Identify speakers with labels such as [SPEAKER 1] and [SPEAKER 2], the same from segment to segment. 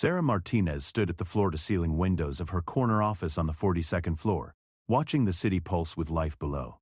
[SPEAKER 1] Sarah Martinez stood at the floor-to-ceiling windows of her corner office on the 42nd floor, watching the city pulse with life below.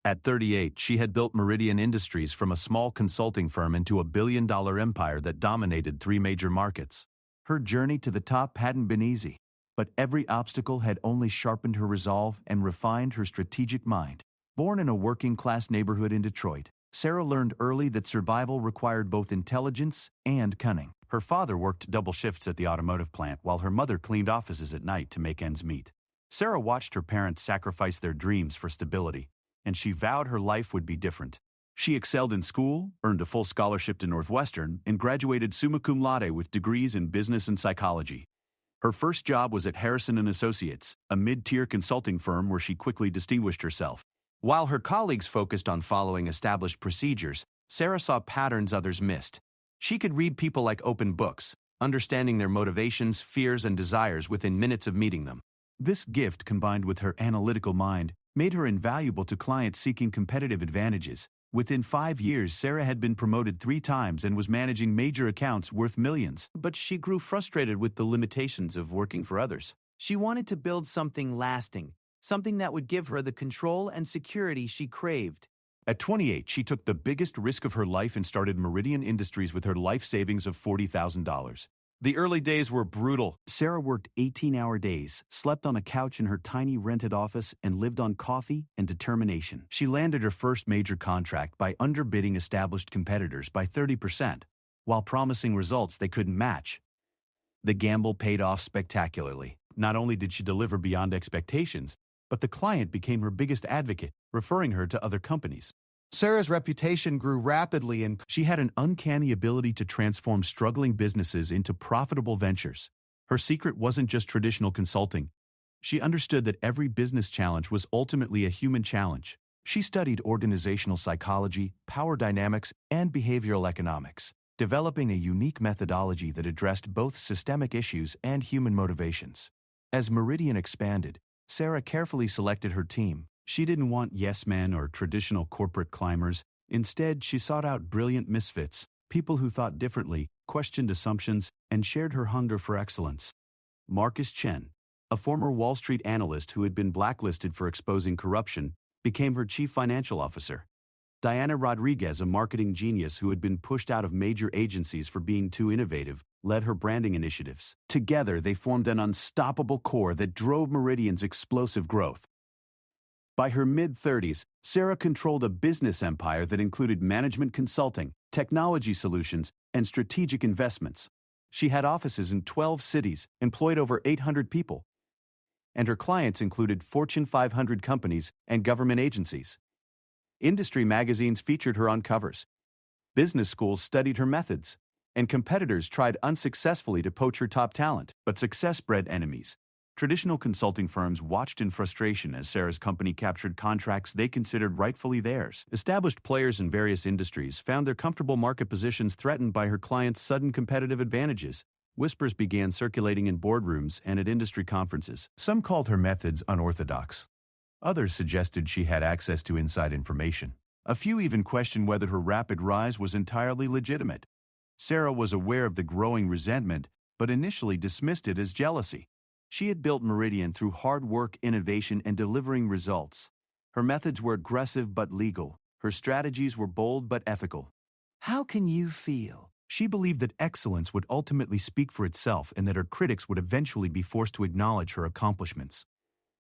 [SPEAKER 1] At 38, she had built Meridian Industries from a small consulting firm into a billion-dollar empire that dominated 3 major markets. Her journey to the top hadn't been easy, but every obstacle had only sharpened her resolve and refined her strategic mind. Born in a working-class neighborhood in Detroit, Sarah learned early that survival required both intelligence and cunning. Her father worked double shifts at the automotive plant while her mother cleaned offices at night to make ends meet. Sarah watched her parents sacrifice their dreams for stability, and she vowed her life would be different. She excelled in school, earned a full scholarship to Northwestern, and graduated summa cum laude with degrees in business and psychology. Her first job was at Harrison & Associates, a mid-tier consulting firm where she quickly distinguished herself. While her colleagues focused on following established procedures, Sarah saw patterns others missed. She could read people like open books, understanding their motivations, fears, and desires within minutes of meeting them. This gift, combined with her analytical mind, made her invaluable to clients seeking competitive advantages. Within 5 years, Sarah had been promoted 3 times and was managing major accounts worth millions. But she grew frustrated with the limitations of working for others.
[SPEAKER 2] She wanted to build something lasting, something that would give her the control and security she craved.
[SPEAKER 1] At 28, she took the biggest risk of her life and started Meridian Industries with her life savings of $40,000. The early days were brutal. Sarah worked 18-hour days, slept on a couch in her tiny rented office, and lived on coffee and determination. She landed her first major contract by underbidding established competitors by 30%, while promising results they couldn't match. The gamble paid off spectacularly. Not only did she deliver beyond expectations, but the client became her biggest advocate, referring her to other companies.
[SPEAKER 2] Sarah's reputation grew rapidly and
[SPEAKER 1] She had an uncanny ability to transform struggling businesses into profitable ventures. Her secret wasn't just traditional consulting. She understood that every business challenge was ultimately a human challenge. She studied organizational psychology, power dynamics, and behavioral economics, developing a unique methodology that addressed both systemic issues and human motivations. As Meridian expanded, Sarah carefully selected her team. She didn't want yes-men or traditional corporate climbers. Instead, she sought out brilliant misfits, people who thought differently, questioned assumptions, and shared her hunger for excellence. Marcus Chen, a former Wall Street analyst who had been blacklisted for exposing corruption, became her chief financial officer. Diana Rodriguez, a marketing genius who had been pushed out of major agencies for being too innovative, led her branding initiatives. Together, they formed an unstoppable core that drove Meridian's explosive growth. By her mid-30s, Sarah controlled a business empire that included management consulting, technology solutions, and strategic investments. She had offices in 12 cities, employed over 800 people, and her clients included Fortune 500 companies and government agencies. Industry magazines featured her on covers. Business schools studied her methods, and competitors tried unsuccessfully to poach her top talent. But success bred enemies. Traditional consulting firms watched in frustration as Sarah's company captured contracts they considered rightfully theirs. Established players in various industries found their comfortable market positions threatened by her clients' sudden competitive advantages. Whispers began circulating in boardrooms and at industry conferences. Some called her methods unorthodox. Others suggested she had access to inside information. A few even questioned whether her rapid rise was entirely legitimate. Sarah was aware of the growing resentment, but initially dismissed it as jealousy. She had built Meridian through hard work, innovation, and delivering results. Her methods were aggressive but legal. Her strategies were bold but ethical.
[SPEAKER 2] How can you feel?
[SPEAKER 1] She believed that excellence would ultimately speak for itself and that her critics would eventually be forced to acknowledge her accomplishments.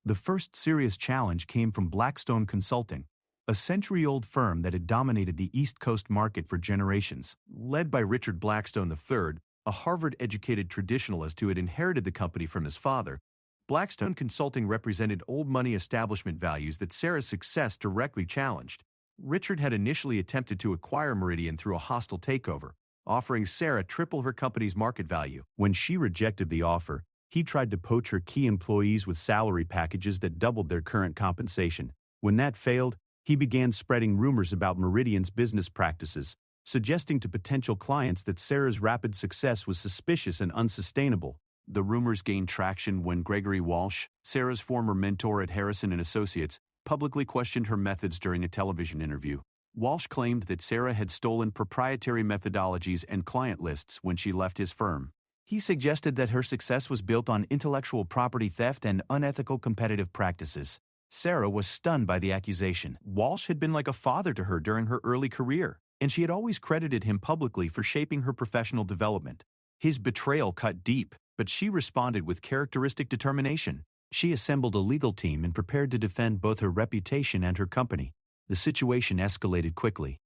[SPEAKER 1] The first serious challenge came from Blackstone Consulting, a century-old firm that had dominated the East Coast market for generations. Led by Richard Blackstone III, a Harvard-educated traditionalist who had inherited the company from his father, Blackstone Consulting represented old money establishment values that Sarah's success directly challenged. Richard had initially attempted to acquire Meridian through a hostile takeover, offering Sarah triple her company's market value. When she rejected the offer, he tried to poach her key employees with salary packages that doubled their current compensation. When that failed, he began spreading rumors about Meridian's business practices, suggesting to potential clients that Sarah's rapid success was suspicious and unsustainable. The rumors gained traction when Gregory Walsh, Sarah's former mentor at Harrison & Associates, publicly questioned her methods during a television interview. Walsh claimed that Sarah had stolen proprietary methodologies and client lists when she left his firm. He suggested that her success was built on intellectual property theft and unethical competitive practices. Sarah was stunned by the accusation. Walsh had been like a father to her during her early career, and she had always credited him publicly for shaping her professional development. His betrayal cut deep, but she responded with characteristic determination. She assembled a legal team and prepared to defend both her reputation and her company. The situation escalated quickly.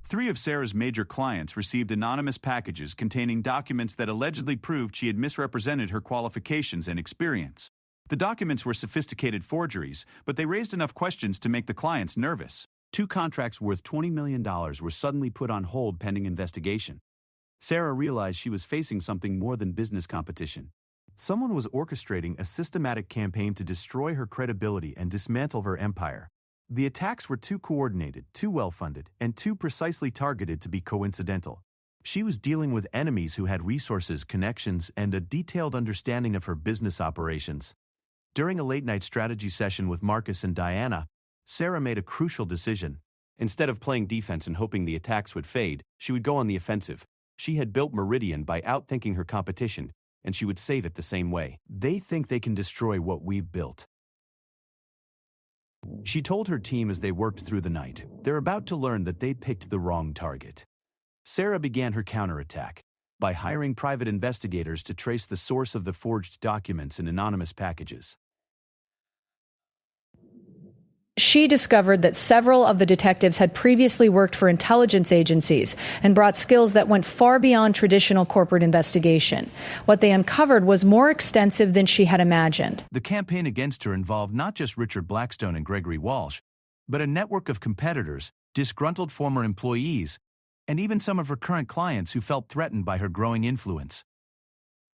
[SPEAKER 1] 3 of Sarah's major clients received anonymous packages containing documents that allegedly proved she had misrepresented her qualifications and experience. The documents were sophisticated forgeries, but they raised enough questions to make the clients nervous. 2 contracts worth $20 million were suddenly put on hold pending investigation. Sarah realized she was facing something more than business competition. Someone was orchestrating a systematic campaign to destroy her credibility and dismantle her empire. The attacks were too coordinated, too well-funded, and too precisely targeted to be coincidental. She was dealing with enemies who had resources, connections, and a detailed understanding of her business operations. During a late-night strategy session with Marcus and Diana, Sarah made a crucial decision. Instead of playing defense and hoping the attacks would fade, she would go on the offensive. She had built Meridian by outthinking her competition, and she would save it the same way. They think they can destroy what we've built. She told her team as they worked through the night. They're about to learn that they picked the wrong target. Sarah began her counterattack by hiring private investigators to trace the source of the forged documents and anonymous packages.
[SPEAKER 3] She discovered that several of the detectives had previously worked for intelligence agencies and brought skills that went far beyond traditional corporate investigation. What they uncovered was more extensive than she had imagined.
[SPEAKER 1] The campaign against her involved not just Richard Blackstone and Gregory Walsh, but a network of competitors, disgruntled former employees, and even some of her current clients who felt threatened by her growing influence.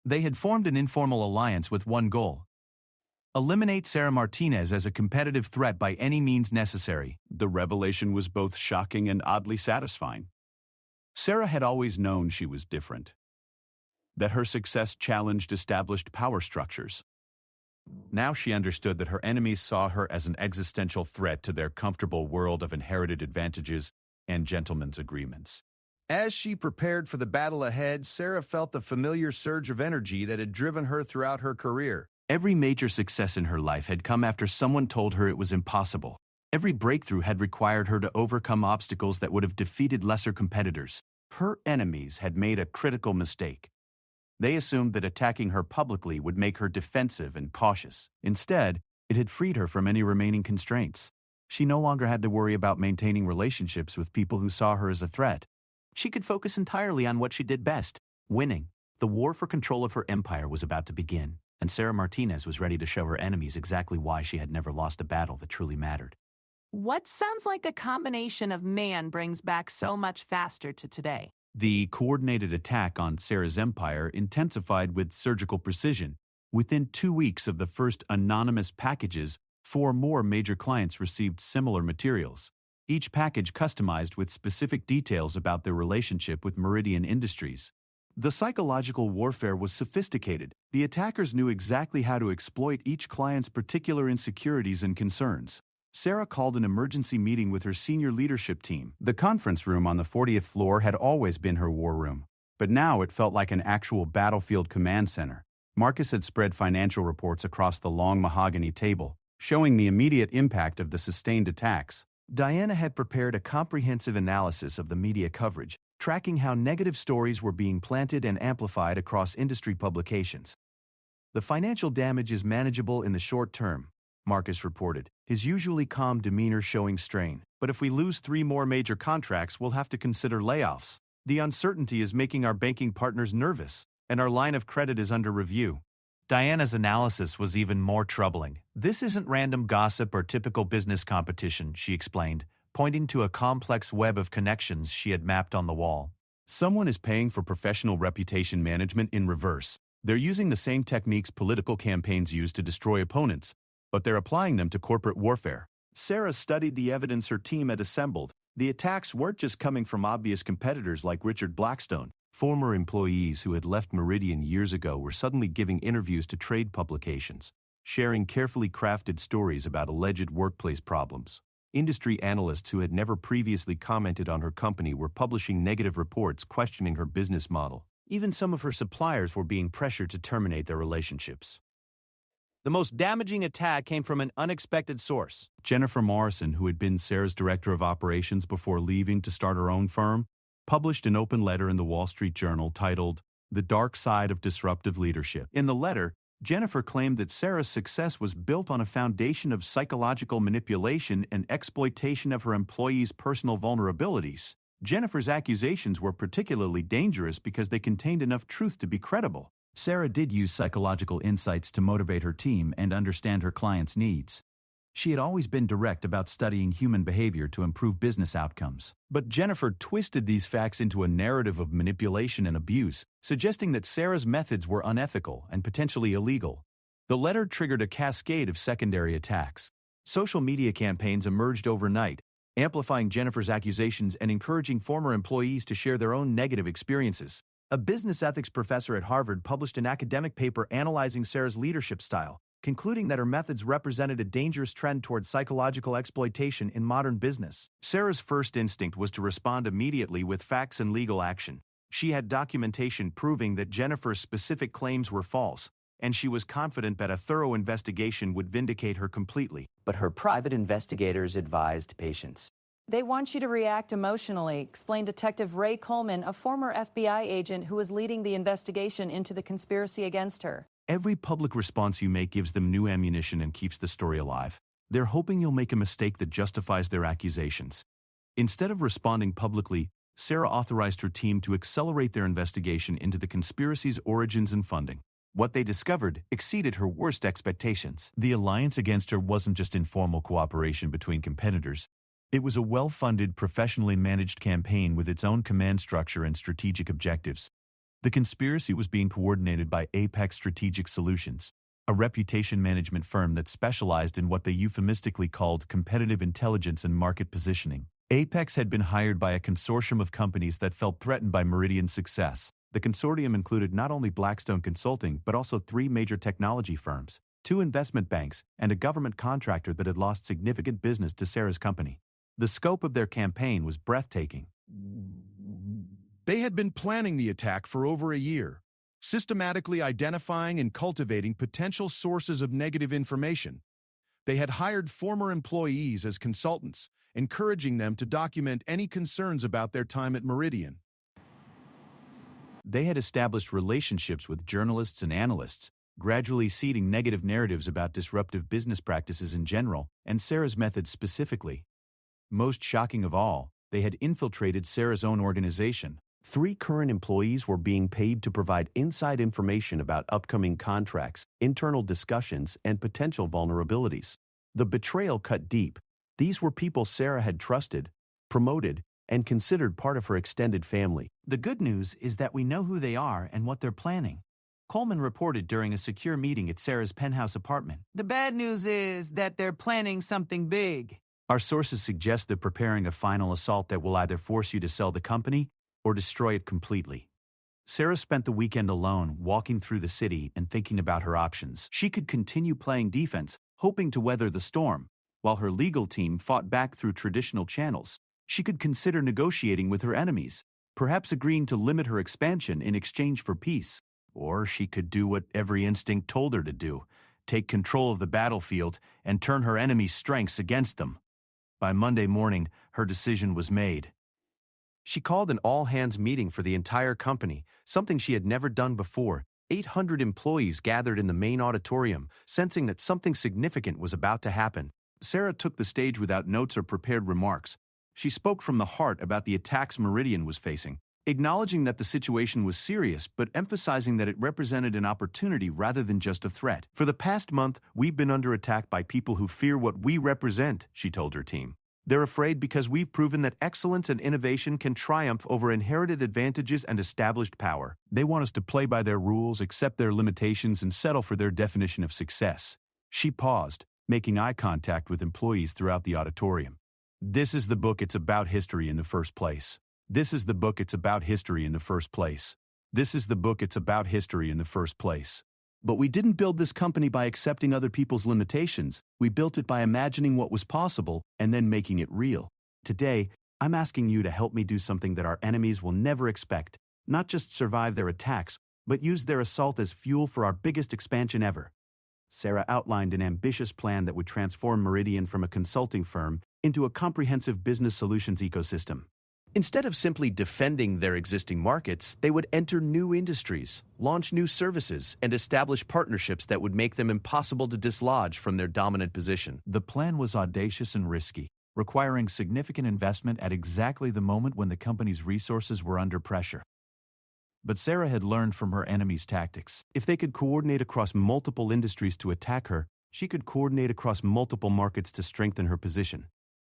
[SPEAKER 1] They had formed an informal alliance with one goal: eliminate Sarah Martinez as a competitive threat by any means necessary. The revelation was both shocking and oddly satisfying. Sarah had always known she was different, that her success challenged established power structures. Now she understood that her enemies saw her as an existential threat to their comfortable world of inherited advantages and gentlemen's agreements.
[SPEAKER 2] As she prepared for the battle ahead, Sarah felt the familiar surge of energy that had driven her throughout her career.
[SPEAKER 1] Every major success in her life had come after someone told her it was impossible. Every breakthrough had required her to overcome obstacles that would have defeated lesser competitors. Her enemies had made a critical mistake. They assumed that attacking her publicly would make her defensive and cautious. Instead, it had freed her from any remaining constraints. She no longer had to worry about maintaining relationships with people who saw her as a threat. She could focus entirely on what she did best: winning. The war for control of her empire was about to begin, and Sarah Martinez was ready to show her enemies exactly why she had never lost a battle that truly mattered.
[SPEAKER 4] What sounds like a combination of man brings back so much faster to today?
[SPEAKER 1] The coordinated attack on Sarah's empire intensified with surgical precision. Within 2 weeks of the first anonymous packages, 4 more major clients received similar materials, each package customized with specific details about their relationship with Meridian Industries. The psychological warfare was sophisticated. The attackers knew exactly how to exploit each client's particular insecurities and concerns. Sarah called an emergency meeting with her senior leadership team. The conference room on the 40th floor had always been her war room, but now it felt like an actual battlefield command center. Marcus had spread financial reports across the long mahogany table, showing the immediate impact of the sustained attacks. Diana had prepared a comprehensive analysis of the media coverage, tracking how negative stories were being planted and amplified across industry publications. The financial damage is manageable in the short term, Marcus reported, his usually calm demeanor showing strain. But if we lose 3 more major contracts, we'll have to consider layoffs. The uncertainty is making our banking partners nervous, and our line of credit is under review. Diana's analysis was even more troubling. This isn't random gossip or typical business competition, she explained, pointing to a complex web of connections she had mapped on the wall. Someone is paying for professional reputation management in reverse. They're using the same techniques political campaigns use to destroy opponents, but they're applying them to corporate warfare. Sarah studied the evidence her team had assembled. The attacks weren't just coming from obvious competitors like Richard Blackstone. Former employees who had left Meridian years ago were suddenly giving interviews to trade publications, sharing carefully crafted stories about alleged workplace problems. Industry analysts who had never previously commented on her company were publishing negative reports questioning her business model. Even some of her suppliers were being pressured to terminate their relationships. The most damaging attack came from an unexpected source. Jennifer Morrison, who had been Sarah's director of operations before leaving to start her own firm, published an open letter in the Wall Street Journal titled, "The Dark Side of Disruptive Leadership." In the letter, Jennifer claimed that Sarah's success was built on a foundation of psychological manipulation and exploitation of her employees' personal vulnerabilities. Jennifer's accusations were particularly dangerous because they contained enough truth to be credible. Sarah did use psychological insights to motivate her team and understand her clients' needs. She had always been direct about studying human behavior to improve business outcomes. But Jennifer twisted these facts into a narrative of manipulation and abuse, suggesting that Sarah's methods were unethical and potentially illegal. The letter triggered a cascade of secondary attacks. Social media campaigns emerged overnight, amplifying Jennifer's accusations and encouraging former employees to share their own negative experiences. A business ethics professor at Harvard published an academic paper analyzing Sarah's leadership style, concluding that her methods represented a dangerous trend toward psychological exploitation in modern business. Sarah's first instinct was to respond immediately with facts and legal action. She had documentation proving that Jennifer's specific claims were false, and she was confident that a thorough investigation would vindicate her completely.
[SPEAKER 5] But her private investigators advised patience.
[SPEAKER 6] They want you to react emotionally, explained Detective Ray Coleman, a former FBI agent who was leading the investigation into the conspiracy against her.
[SPEAKER 1] Every public response you make gives them new ammunition and keeps the story alive. They're hoping you'll make a mistake that justifies their accusations. Instead of responding publicly, Sarah authorized her team to accelerate their investigation into the conspiracy's origins and funding. What they discovered exceeded her worst expectations. The alliance against her wasn't just informal cooperation between competitors. It was a well-funded, professionally managed campaign with its own command structure and strategic objectives. The conspiracy was being coordinated by Apex Strategic Solutions, a reputation management firm that specialized in what they euphemistically called competitive intelligence and market positioning. Apex had been hired by a consortium of companies that felt threatened by Meridian's success. The consortium included not only Blackstone Consulting but also 3 major technology firms, 2 investment banks, and a government contractor that had lost significant business to Sarah's company. The scope of their campaign was breathtaking.
[SPEAKER 2] They had been planning the attack for over a year, systematically identifying and cultivating potential sources of negative information. They had hired former employees as consultants, encouraging them to document any concerns about their time at Meridian.
[SPEAKER 1] They had established relationships with journalists and analysts, gradually seeding negative narratives about disruptive business practices in general, and Sarah's methods specifically. Most shocking of all, they had infiltrated Sarah's own organization. 3 current employees were being paid to provide inside information about upcoming contracts, internal discussions, and potential vulnerabilities. The betrayal cut deep. These were people Sarah had trusted, promoted, and considered part of her extended family. The good news is that we know who they are and what they're planning, Coleman reported during a secure meeting at Sarah's penthouse apartment.
[SPEAKER 4] The bad news is that they're planning something big.
[SPEAKER 1] Our sources suggest they're preparing a final assault that will either force you to sell the company or destroy it completely. Sarah spent the weekend alone, walking through the city and thinking about her options. She could continue playing defense, hoping to weather the storm, while her legal team fought back through traditional channels. She could consider negotiating with her enemies, perhaps agreeing to limit her expansion in exchange for peace. Or she could do what every instinct told her to do, take control of the battlefield and turn her enemies' strengths against them. By Monday morning, her decision was made. She called an all-hands meeting for the entire company, something she had never done before. 800 employees gathered in the main auditorium, sensing that something significant was about to happen. Sarah took the stage without notes or prepared remarks. She spoke from the heart about the attacks Meridian was facing, acknowledging that the situation was serious but emphasizing that it represented an opportunity rather than just a threat. For the past month, we've been under attack by people who fear what we represent, she told her team. They're afraid because we've proven that excellence and innovation can triumph over inherited advantages and established power. They want us to play by their rules, accept their limitations, and settle for their definition of success. She paused, making eye contact with employees throughout the auditorium. This is the book it's about history in the first place. This is the book it's about history in the first place. This is the book it's about history in the first place. But we didn't build this company by accepting other people's limitations. We built it by imagining what was possible and then making it real. Today, I'm asking you to help me do something that our enemies will never expect. not just survive their attacks, but use their assault as fuel for our biggest expansion ever. Sarah outlined an ambitious plan that would transform Meridian from a consulting firm into a comprehensive business solutions ecosystem. Instead of simply defending their existing markets, they would enter new industries, launch new services, and establish partnerships that would make them impossible to dislodge from their dominant position.
[SPEAKER 7] The plan was audacious and risky, requiring significant investment at exactly the moment when the company's resources were under pressure. But Sarah had learned from her enemy's tactics.
[SPEAKER 1] If they could coordinate across multiple industries to attack her, she could coordinate across multiple markets to strengthen her position.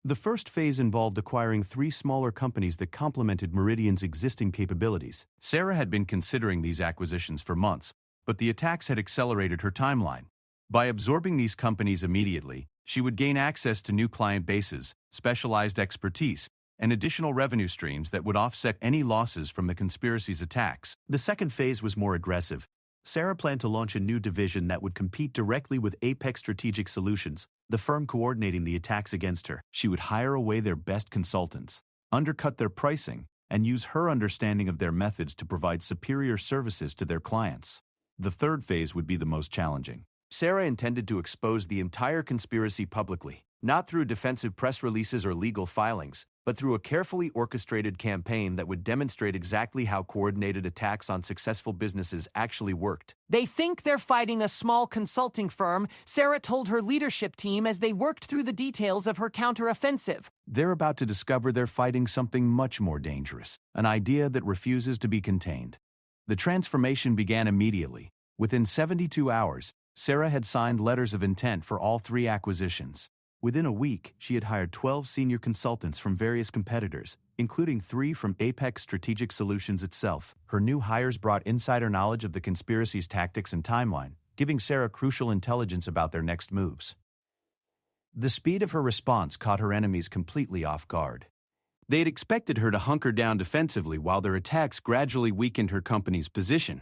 [SPEAKER 1] The first phase involved acquiring 3 smaller companies that complemented Meridian's existing capabilities. Sarah had been considering these acquisitions for months, but the attacks had accelerated her timeline. By absorbing these companies immediately, she would gain access to new client bases, specialized expertise, and additional revenue streams that would offset any losses from the conspiracy's attacks. The second phase was more aggressive. Sarah planned to launch a new division that would compete directly with Apex Strategic Solutions, the firm coordinating the attacks against her. She would hire away their best consultants, undercut their pricing, and use her understanding of their methods to provide superior services to their clients. The third phase would be the most challenging. Sarah intended to expose the entire conspiracy publicly, not through defensive press releases or legal filings, but through a carefully orchestrated campaign that would demonstrate exactly how coordinated attacks on successful businesses actually worked.
[SPEAKER 4] They think they're fighting a small consulting firm, Sarah told her leadership team as they worked through the details of her counteroffensive.
[SPEAKER 7] They're about to discover they're fighting something much more dangerous, an idea that refuses to be contained. The transformation began immediately. Within 72 hours, Sarah had signed letters of intent for all 3 acquisitions. Within a week, she had hired 12 senior consultants from various competitors, including 3 from Apex Strategic Solutions itself. Her new hires brought insider knowledge of the conspiracy's tactics and timeline, giving Sarah crucial intelligence about their next moves. The speed of her response caught her enemies completely off guard. They had expected her to hunker down defensively while their attacks gradually weakened her company's position.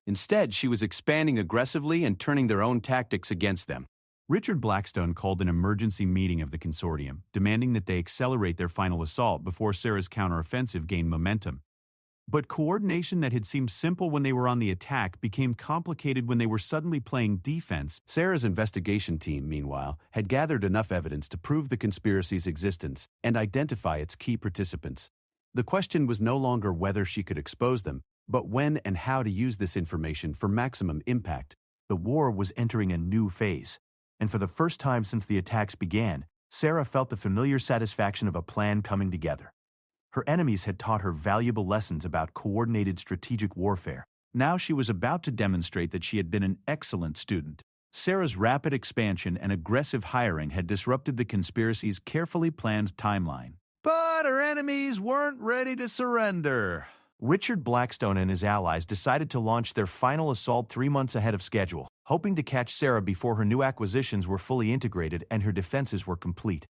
[SPEAKER 7] Instead, she was expanding aggressively and turning their own tactics against them. Richard Blackstone called an emergency meeting of the consortium, demanding that they accelerate their final assault before Sarah's counteroffensive gained momentum. But coordination that had seemed simple when they were on the attack became complicated when they were suddenly playing defense. Sarah's investigation team, meanwhile, had gathered enough evidence to prove the conspiracy's existence and identify its key participants. The question was no longer whether she could expose them, but when and how to use this information for maximum impact. The war was entering a new phase. And for the first time since the attacks began, Sarah felt the familiar satisfaction of a plan coming together. Her enemies had taught her valuable lessons about coordinated strategic warfare. Now she was about to demonstrate that she had been an excellent student. Sarah's rapid expansion and aggressive hiring had disrupted the conspiracy's carefully planned timeline. But her enemies weren't ready to surrender.
[SPEAKER 1] Richard Blackstone and his allies decided to launch their final assault 3 months ahead of schedule, hoping to catch Sarah before her new acquisitions were fully integrated and her defenses were complete.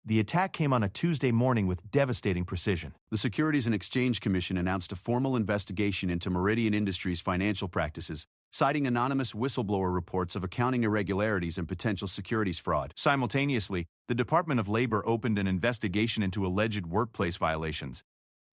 [SPEAKER 1] The attack came on a Tuesday morning with devastating precision. The Securities and Exchange Commission announced a formal investigation into Meridian Industries' financial practices, citing anonymous whistleblower reports of accounting irregularities and potential securities fraud. Simultaneously, the Department of Labor opened an investigation into alleged workplace violations,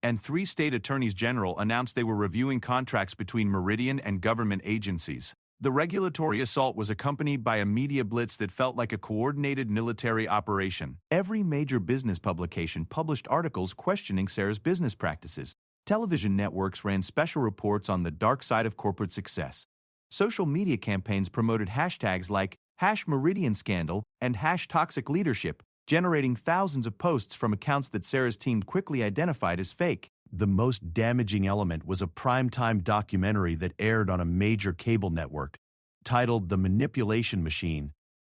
[SPEAKER 1] and 3 state attorneys general announced they were reviewing contracts between Meridian and government agencies. The regulatory assault was accompanied by a media blitz that felt like a coordinated military operation. Every major business publication published articles questioning Sarah's business practices. Television networks ran special reports on the dark side of corporate success. Social media campaigns promoted hashtags like #MeridianScandal and #ToxicLeadership, generating thousands of posts from accounts that Sarah's team quickly identified as fake. The most damaging element was a primetime documentary that aired on a major cable network, titled The Manipulation Machine: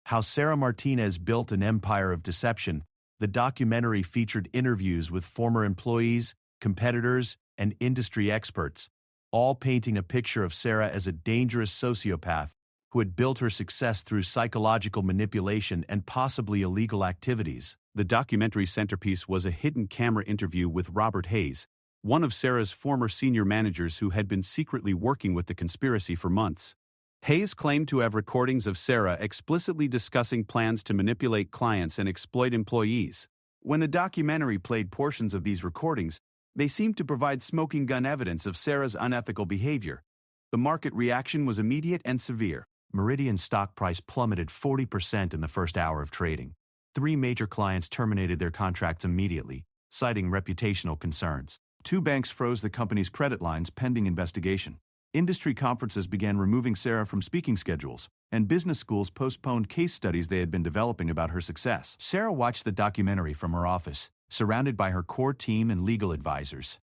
[SPEAKER 1] How Sarah Martinez Built an Empire of Deception. The documentary featured interviews with former employees, competitors, and industry experts, all painting a picture of Sarah as a dangerous sociopath who had built her success through psychological manipulation and possibly illegal activities. The documentary's centerpiece was a hidden camera interview with Robert Hayes, one of Sarah's former senior managers who had been secretly working with the conspiracy for months. Hayes claimed to have recordings of Sarah explicitly discussing plans to manipulate clients and exploit employees. When the documentary played portions of these recordings,
[SPEAKER 7] They seemed to provide smoking gun evidence of Sarah's unethical behavior. The market reaction was immediate and severe. Meridian's stock price plummeted 40% in the first hour of trading. 3 major clients terminated their contracts immediately, citing reputational concerns. 2 banks froze the company's credit lines pending investigation. Industry conferences began removing Sarah from speaking schedules, and business schools postponed case studies they had been developing about her success. Sarah watched the documentary from her office, surrounded by her core team and legal advisors.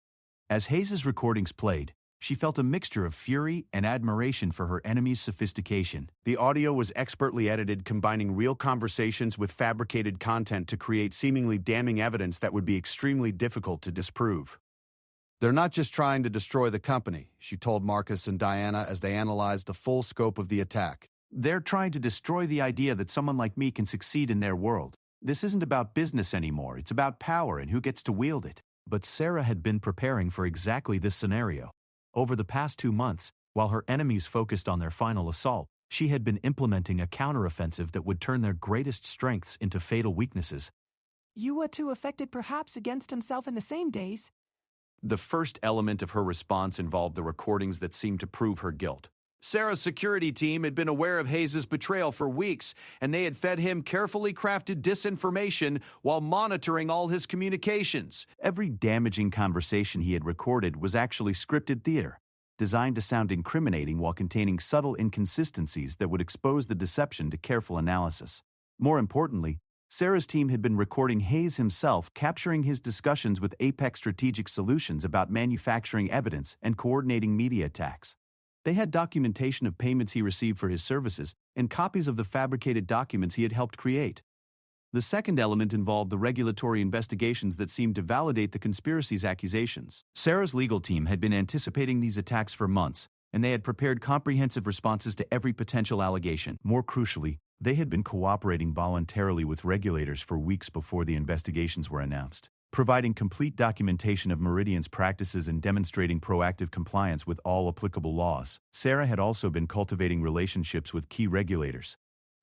[SPEAKER 7] As Hayes' recordings played, she felt a mixture of fury and admiration for her enemy's sophistication.
[SPEAKER 1] The audio was expertly edited, combining real conversations with fabricated content to create seemingly damning evidence that would be extremely difficult to disprove.
[SPEAKER 2] They're not just trying to destroy the company, she told Marcus and Diana as they analyzed the full scope of the attack.
[SPEAKER 7] They're trying to destroy the idea that someone like me can succeed in their world. This isn't about business anymore, it's about power and who gets to wield it. But Sarah had been preparing for exactly this scenario. Over the past 2 months, while her enemies focused on their final assault, she had been implementing a counteroffensive that would turn their greatest strengths into fatal weaknesses.
[SPEAKER 4] You were too affected perhaps against himself in the same days.
[SPEAKER 7] The first element of her response involved the recordings that seemed to prove her guilt.
[SPEAKER 1] Sarah's security team had been aware of Hayes' betrayal for weeks, and they had fed him carefully crafted disinformation while monitoring all his communications.
[SPEAKER 7] Every damaging conversation he had recorded was actually scripted theater, designed to sound incriminating while containing subtle inconsistencies that would expose the deception to careful analysis. More importantly, Sarah's team had been recording Hayes himself capturing his discussions with Apex Strategic Solutions about manufacturing evidence and coordinating media attacks. They had documentation of payments he received for his services and copies of the fabricated documents he had helped create. The second element involved the regulatory investigations that seemed to validate the conspiracy's accusations. Sarah's legal team had been anticipating these attacks for months, and they had prepared comprehensive responses to every potential allegation. More crucially, they had been cooperating voluntarily with regulators for weeks before the investigations were announced, providing complete documentation of Meridian's practices and demonstrating proactive compliance with all applicable laws. Sarah had also been cultivating relationships with key regulators,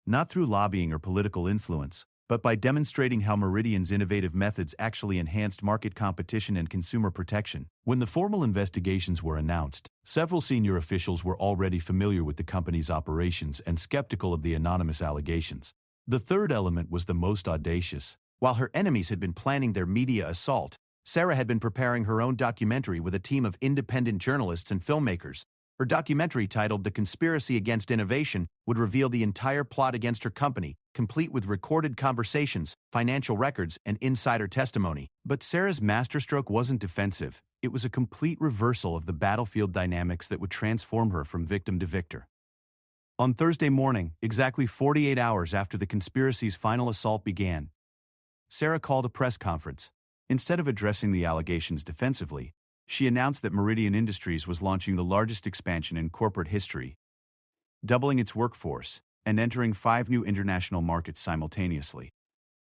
[SPEAKER 7] not through lobbying or political influence, but by demonstrating how Meridian's innovative methods actually enhanced market competition and consumer protection. When the formal investigations were announced, several senior officials were already familiar with the company's operations and skeptical of the anonymous allegations. The third element was the most audacious.
[SPEAKER 1] While her enemies had been planning their media assault, Sarah had been preparing her own documentary with a team of independent journalists and filmmakers. Her documentary, titled The Conspiracy Against Innovation, would reveal the entire plot against her company, complete with recorded conversations, financial records, and insider testimony.
[SPEAKER 7] But Sarah's masterstroke wasn't defensive. It was a complete reversal of the battlefield dynamics that would transform her from victim to victor. On Thursday morning, exactly 48 hours after the conspiracy's final assault began, Sarah called a press conference. Instead of addressing the allegations defensively, she announced that Meridian Industries was launching the largest expansion in corporate history, doubling its workforce and entering 5 new international markets simultaneously.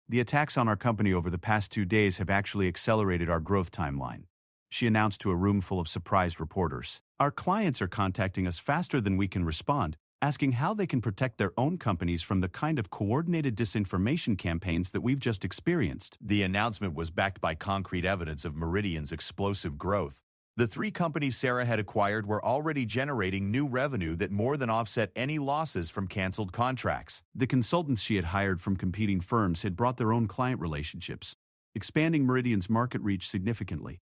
[SPEAKER 7] The attacks on our company over the past 2 days have actually accelerated our growth timeline, she announced to a room full of surprised reporters.
[SPEAKER 1] Our clients are contacting us faster than we can respond, asking how they can protect their own companies from the kind of coordinated disinformation campaigns that we've just experienced. The announcement was backed by concrete evidence of Meridian's explosive growth. The 3 companies Sarah had acquired were already generating new revenue that more than offset any losses from canceled contracts.
[SPEAKER 7] The consultants she had hired from competing firms had brought their own client relationships, expanding Meridian's market reach significantly.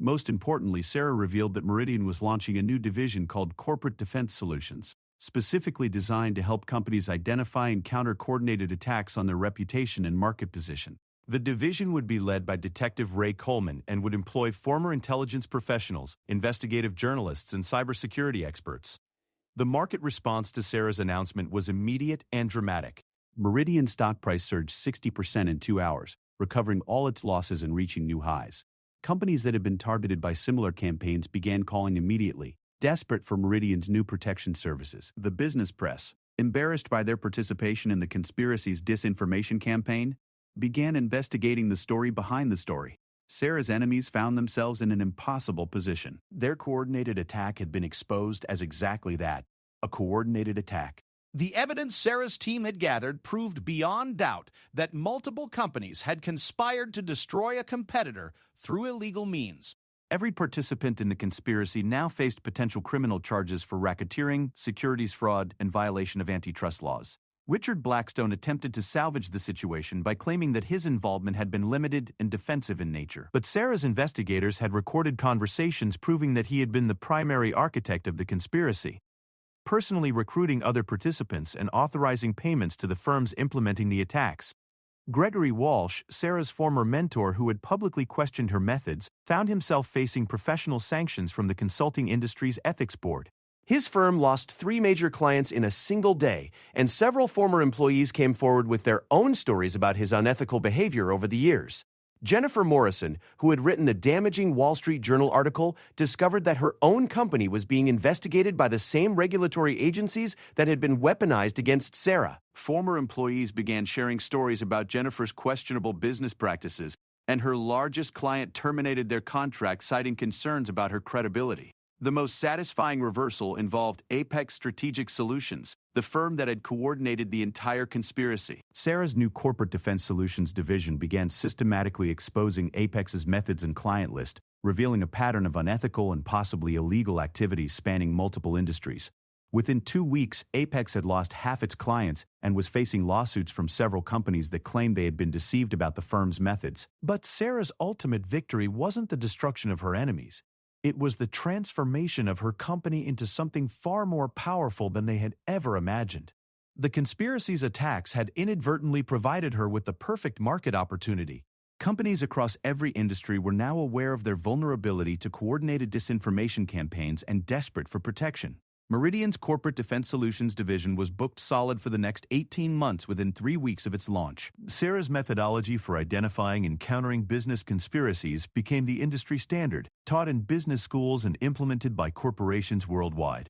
[SPEAKER 7] Most importantly, Sarah revealed that Meridian was launching a new division called Corporate Defense Solutions, specifically designed to help companies identify and counter coordinated attacks on their reputation and market position.
[SPEAKER 1] The division would be led by Detective Ray Coleman and would employ former intelligence professionals, investigative journalists, and cybersecurity experts. The market response to Sarah's announcement was immediate and dramatic.
[SPEAKER 7] Meridian's stock price surged 60% in 2 hours, recovering all its losses and reaching new highs. Companies that had been targeted by similar campaigns began calling immediately, desperate for Meridian's new protection services. The business press, embarrassed by their participation in the conspiracy's disinformation campaign, began investigating the story behind the story. Sarah's enemies found themselves in an impossible position.
[SPEAKER 1] Their coordinated attack had been exposed as exactly that, a coordinated attack. The evidence Sarah's team had gathered proved beyond doubt that multiple companies had conspired to destroy a competitor through illegal means.
[SPEAKER 7] Every participant in the conspiracy now faced potential criminal charges for racketeering, securities fraud, and violation of antitrust laws. Richard Blackstone attempted to salvage the situation by claiming that his involvement had been limited and defensive in nature. But Sarah's investigators had recorded conversations proving that he had been the primary architect of the conspiracy, personally recruiting other participants and authorizing payments to the firms implementing the attacks. Gregory Walsh, Sarah's former mentor who had publicly questioned her methods, found himself facing professional sanctions from the consulting industry's ethics board.
[SPEAKER 8] His firm lost 3 major clients in a single day, and several former employees came forward with their own stories about his unethical behavior over the years. Jennifer Morrison, who had written the damaging Wall Street Journal article, discovered that her own company was being investigated by the same regulatory agencies that had been weaponized against Sarah.
[SPEAKER 7] Former employees began sharing stories about Jennifer's questionable business practices, and her largest client terminated their contract citing concerns about her credibility. The most satisfying reversal involved Apex Strategic Solutions, the firm that had coordinated the entire conspiracy. Sarah's new Corporate Defense Solutions division began systematically exposing Apex's methods and client list, revealing a pattern of unethical and possibly illegal activities spanning multiple industries. Within 2 weeks, Apex had lost half its clients and was facing lawsuits from several companies that claimed they had been deceived about the firm's methods. But Sarah's ultimate victory wasn't the destruction of her enemies. It was the transformation of her company into something far more powerful than they had ever imagined. The conspiracy's attacks had inadvertently provided her with the perfect market opportunity. Companies across every industry were now aware of their vulnerability to coordinated disinformation campaigns and desperate for protection. Meridian's Corporate Defense Solutions division was booked solid for the next 18 months within 3 weeks of its launch. Sarah's methodology for identifying and countering business conspiracies became the industry standard, taught in business schools and implemented by corporations worldwide.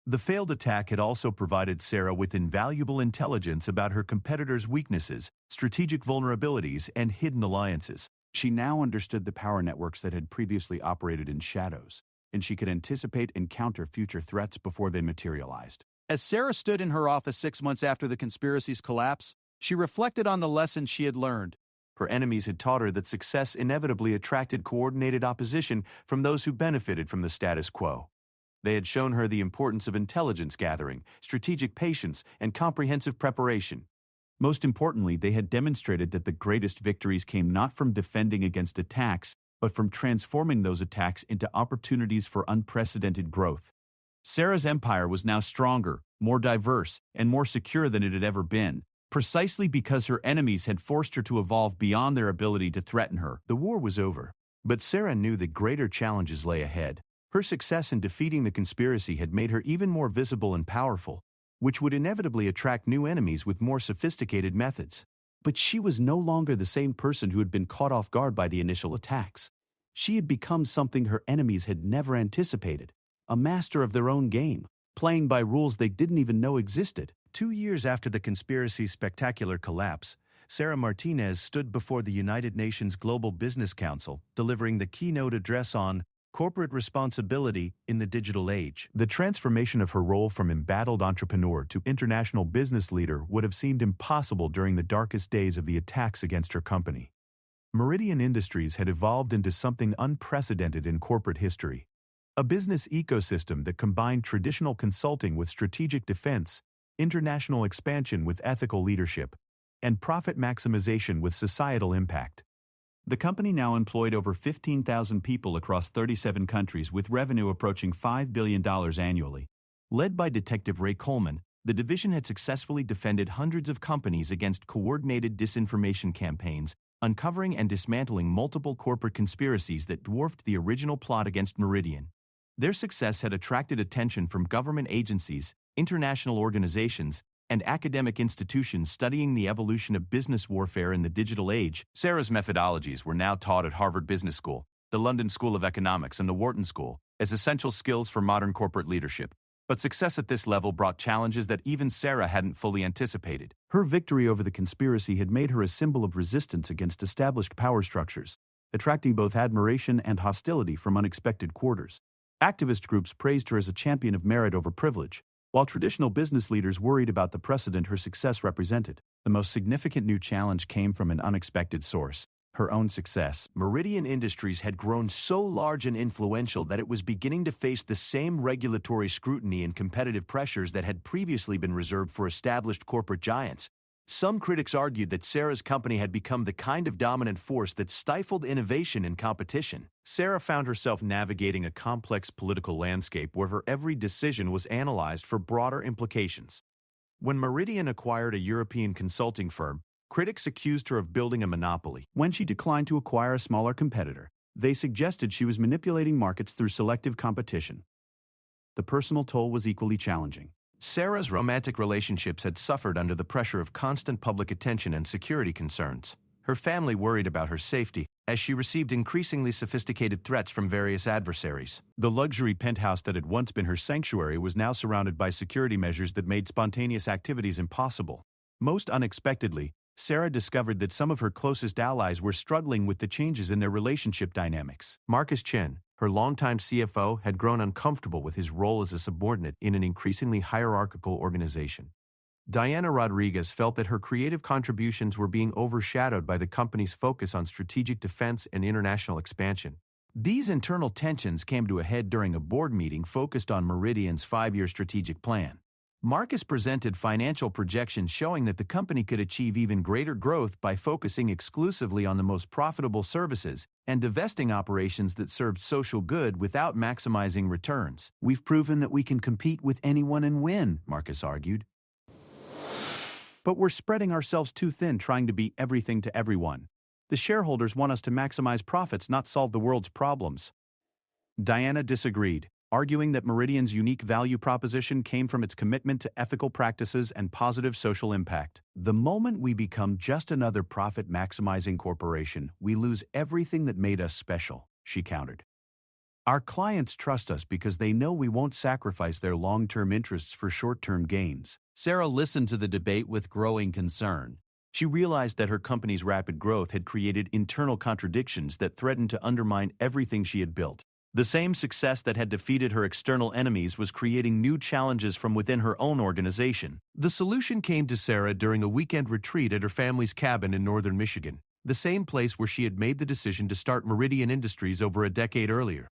[SPEAKER 7] The failed attack had also provided Sarah with invaluable intelligence about her competitors' weaknesses, strategic vulnerabilities, and hidden alliances. She now understood the power networks that had previously operated in shadows, and she could anticipate and counter future threats before they materialized.
[SPEAKER 9] As Sarah stood in her office 6 months after the conspiracy's collapse, she reflected on the lessons she had learned.
[SPEAKER 7] Her enemies had taught her that success inevitably attracted coordinated opposition from those who benefited from the status quo. They had shown her the importance of intelligence gathering, strategic patience, and comprehensive preparation. Most importantly, they had demonstrated that the greatest victories came not from defending against attacks, but from transforming those attacks into opportunities for unprecedented growth. Sarah's empire was now stronger, more diverse, and more secure than it had ever been, precisely because her enemies had forced her to evolve beyond their ability to threaten her. The war was over, but Sarah knew that greater challenges lay ahead. Her success in defeating the conspiracy had made her even more visible and powerful, which would inevitably attract new enemies with more sophisticated methods. But she was no longer the same person who had been caught off guard by the initial attacks. She had become something her enemies had never anticipated, a master of their own game, playing by rules they didn't even know existed.
[SPEAKER 1] 2 years after the conspiracy's spectacular collapse, Sarah Martinez stood before the United Nations Global Business Council, delivering the keynote address on corporate responsibility in the digital age. The transformation of her role from embattled entrepreneur to international business leader would have seemed impossible during the darkest days of the attacks against her company. Meridian Industries had evolved into something unprecedented in corporate history, a business ecosystem that combined traditional consulting with strategic defense, international expansion with ethical leadership, and profit maximization with societal impact. The company now employed over 15,000 people across 37 countries with revenue approaching $5 billion annually. Led by Detective Ray Coleman, the division had successfully defended hundreds of companies against coordinated disinformation campaigns, uncovering and dismantling multiple corporate conspiracies that dwarfed the original plot against Meridian. Their success had attracted attention from government agencies, international organizations, and academic institutions studying the evolution of business warfare in the digital age. Sarah's methodologies were now taught at Harvard Business School, the London School of Economics, and the Wharton School as essential skills for modern corporate leadership. But success at this level brought challenges that even Sarah hadn't fully anticipated. Her victory over the conspiracy had made her a symbol of resistance against established power structures, attracting both admiration and hostility from unexpected quarters. Activist groups praised her as a champion of merit over privilege, while traditional business leaders worried about the precedent her success represented. The most significant new challenge came from an unexpected source.
[SPEAKER 7] her own success.
[SPEAKER 8] Meridian Industries had grown so large and influential that it was beginning to face the same regulatory scrutiny and competitive pressures that had previously been reserved for established corporate giants. Some critics argued that Sarah's company had become the kind of dominant force that stifled innovation and competition.
[SPEAKER 1] Sarah found herself navigating a complex political landscape where her every decision was analyzed for broader implications. When Meridian acquired a European consulting firm, critics accused her of building a monopoly.
[SPEAKER 7] When she declined to acquire a smaller competitor, they suggested she was manipulating markets through selective competition. The personal toll was equally challenging.
[SPEAKER 1] Sarah's romantic relationships had suffered under the pressure of constant public attention and security concerns. Her family worried about her safety, as she received increasingly sophisticated threats from various adversaries. The luxury penthouse that had once been her sanctuary was now surrounded by security measures that made spontaneous activities impossible. Most unexpectedly, Sarah discovered that some of her closest allies were struggling with the changes in their relationship dynamics. Marcus Chen, her longtime CFO, had grown uncomfortable with his role as a subordinate in an increasingly hierarchical organization. Diana Rodriguez felt that her creative contributions were being overshadowed by the company's focus on strategic defense and international expansion.
[SPEAKER 7] These internal tensions came to a head during a board meeting focused on Meridian's 5-year strategic plan. Marcus presented financial projections showing that the company could achieve even greater growth by focusing exclusively on the most profitable services and divesting operations that served social good without maximizing returns.
[SPEAKER 1] "We've proven that we can compete with anyone and win," Marcus argued. "But we're spreading ourselves too thin trying to be everything to everyone. The shareholders want us to maximize profits, not solve the world's problems." Diana disagreed, arguing that Meridian's unique value proposition came from its commitment to ethical practices and positive social impact. "The moment we become just another profit-maximizing corporation, we lose everything that made us special," she countered. "Our clients trust us because they know we won't sacrifice their long-term interests for short-term gains."
[SPEAKER 9] Sarah listened to the debate with growing concern.
[SPEAKER 1] She realized that her company's rapid growth had created internal contradictions that threatened to undermine everything she had built. The same success that had defeated her external enemies was creating new challenges from within her own organization. The solution came to Sarah during a weekend retreat at her family's cabin in northern Michigan, the same place where she had made the decision to start Meridian Industries over a decade earlier.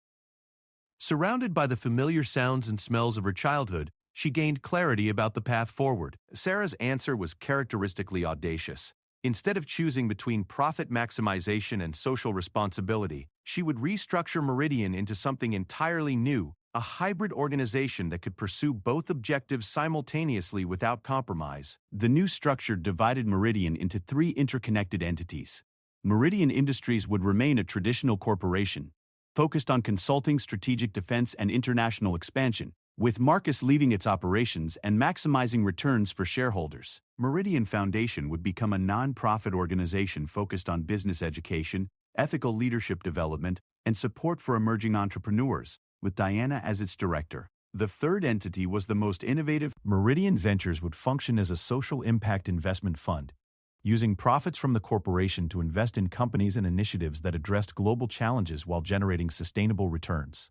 [SPEAKER 1] Surrounded by the familiar sounds and smells of her childhood, she gained clarity about the path forward. Sarah's answer was characteristically audacious. Instead of choosing between profit maximization and social responsibility, she would restructure Meridian into something entirely new, a hybrid organization that could pursue both objectives simultaneously without compromise. The new structure divided Meridian into 3 interconnected entities. Meridian Industries would remain a traditional corporation, focused on consulting, strategic defense, and international expansion, with Marcus leading its operations and maximizing returns for shareholders. Meridian Foundation would become a non-profit organization focused on business education, ethical leadership development, and support for emerging entrepreneurs, with Diana as its director. The third entity was the most innovative. Meridian Ventures would function as a social impact investment fund, using profits from the corporation to invest in companies and initiatives that addressed global challenges while generating sustainable returns.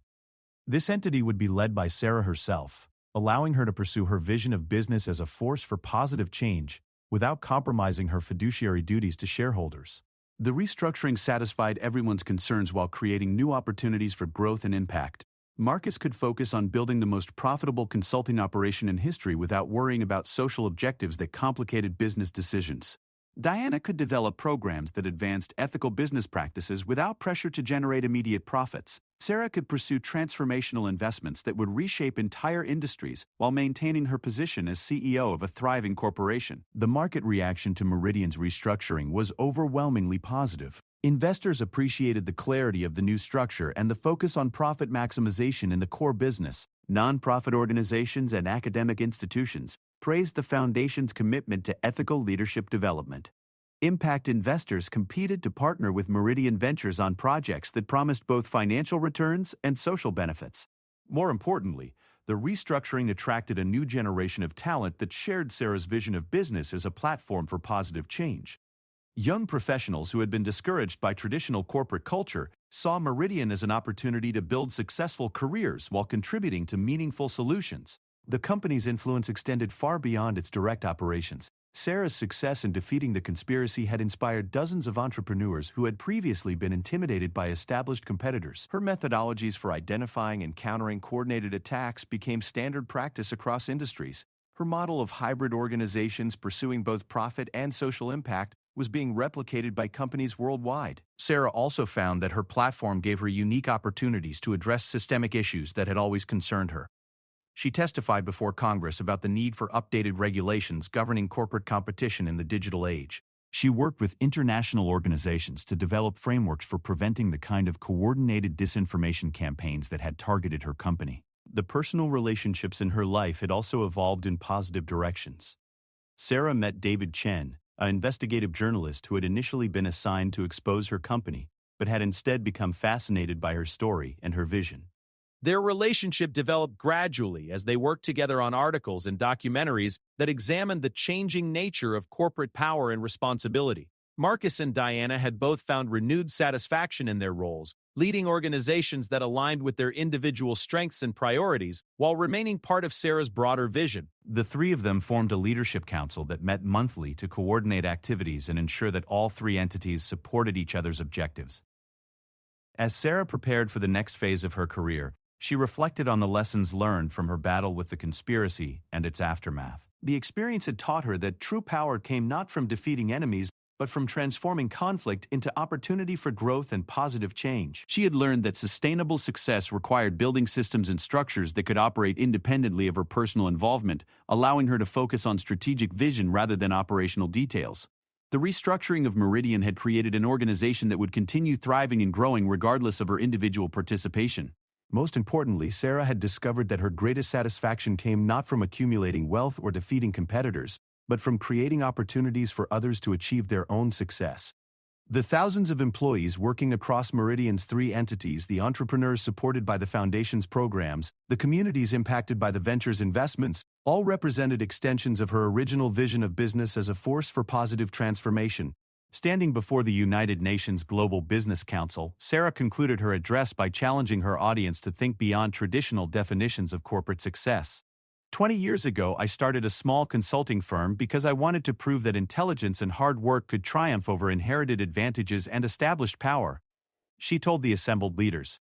[SPEAKER 1] This entity would be led by Sarah herself, allowing her to pursue her vision of business as a force for positive change without compromising her fiduciary duties to shareholders. The restructuring satisfied everyone's concerns while creating new opportunities for growth and impact. Marcus could focus on building the most profitable consulting operation in history without worrying about social objectives that complicated business decisions. Diana could develop programs that advanced ethical business practices without pressure to generate immediate profits. Sarah could pursue transformational investments that would reshape entire industries while maintaining her position as CEO of a thriving corporation. The market reaction to Meridian's restructuring was overwhelmingly positive. Investors appreciated the clarity of the new structure and the focus on profit maximization in the core business. Nonprofit organizations and academic institutions praised the foundation's commitment to ethical leadership development. Impact investors competed to partner with Meridian Ventures on projects that promised both financial returns and social benefits. More importantly, the restructuring attracted a new generation of talent that shared Sarah's vision of business as a platform for positive change. Young professionals who had been discouraged by traditional corporate culture saw Meridian as an opportunity to build successful careers while contributing to meaningful solutions. The company's influence extended far beyond its direct operations.
[SPEAKER 7] Sarah's success in defeating the conspiracy had inspired dozens of entrepreneurs who had previously been intimidated by established competitors. Her methodologies for identifying and countering coordinated attacks became standard practice across industries. Her model of hybrid organizations pursuing both profit and social impact was being replicated by companies worldwide. Sarah also found that her platform gave her unique opportunities to address systemic issues that had always concerned her. She testified before Congress about the need for updated regulations governing corporate competition in the digital age. She worked with international organizations to develop frameworks for preventing the kind of coordinated disinformation campaigns that had targeted her company. The personal relationships in her life had also evolved in positive directions. Sarah met David Chen, an investigative journalist who had initially been assigned to expose her company, but had instead become fascinated by her story and her vision.
[SPEAKER 10] Their relationship developed gradually as they worked together on articles and documentaries that examined the changing nature of corporate power and responsibility. Marcus and Diana had both found renewed satisfaction in their roles, leading organizations that aligned with their individual strengths and priorities while remaining part of Sarah's broader vision.
[SPEAKER 7] The three of them formed a leadership council that met monthly to coordinate activities and ensure that all three entities supported each other's objectives. As Sarah prepared for the next phase of her career, she reflected on the lessons learned from her battle with the conspiracy and its aftermath. The experience had taught her that true power came not from defeating enemies, but from transforming conflict into opportunity for growth and positive change. She had learned that sustainable success required building systems and structures that could operate independently of her personal involvement, allowing her to focus on strategic vision rather than operational details. The restructuring of Meridian had created an organization that would continue thriving and growing regardless of her individual participation.
[SPEAKER 1] Most importantly, Sarah had discovered that her greatest satisfaction came not from accumulating wealth or defeating competitors, but from creating opportunities for others to achieve their own success. The thousands of employees working across Meridian's three entities, the entrepreneurs supported by the Foundation's programs, the communities impacted by the venture's investments, all represented extensions of her original vision of business as a force for positive transformation.
[SPEAKER 7] Standing before the United Nations Global Business Council, Sarah concluded her address by challenging her audience to think beyond traditional definitions of corporate success. 20 years ago, I started a small consulting firm because I wanted to prove that intelligence and hard work could triumph over inherited advantages and established power, she told the assembled leaders.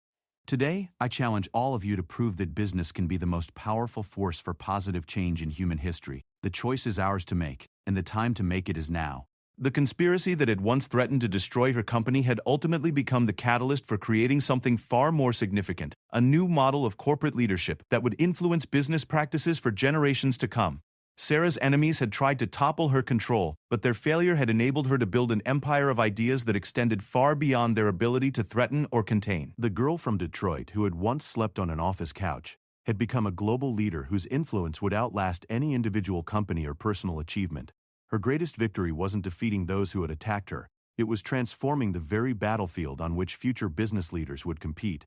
[SPEAKER 1] Today, I challenge all of you to prove that business can be the most powerful force for positive change in human history. The choice is ours to make, and the time to make it is now.
[SPEAKER 7] The conspiracy that had once threatened to destroy her company had ultimately become the catalyst for creating something far more significant, a new model of corporate leadership that would influence business practices for generations to come. Sarah's enemies had tried to topple her control, but their failure had enabled her to build an empire of ideas that extended far beyond their ability to threaten or contain.
[SPEAKER 1] The girl from Detroit, who had once slept on an office couch, had become a global leader whose influence would outlast any individual company or personal achievement. Her greatest victory wasn't defeating those who had attacked her, it was transforming the very battlefield on which future business leaders would compete.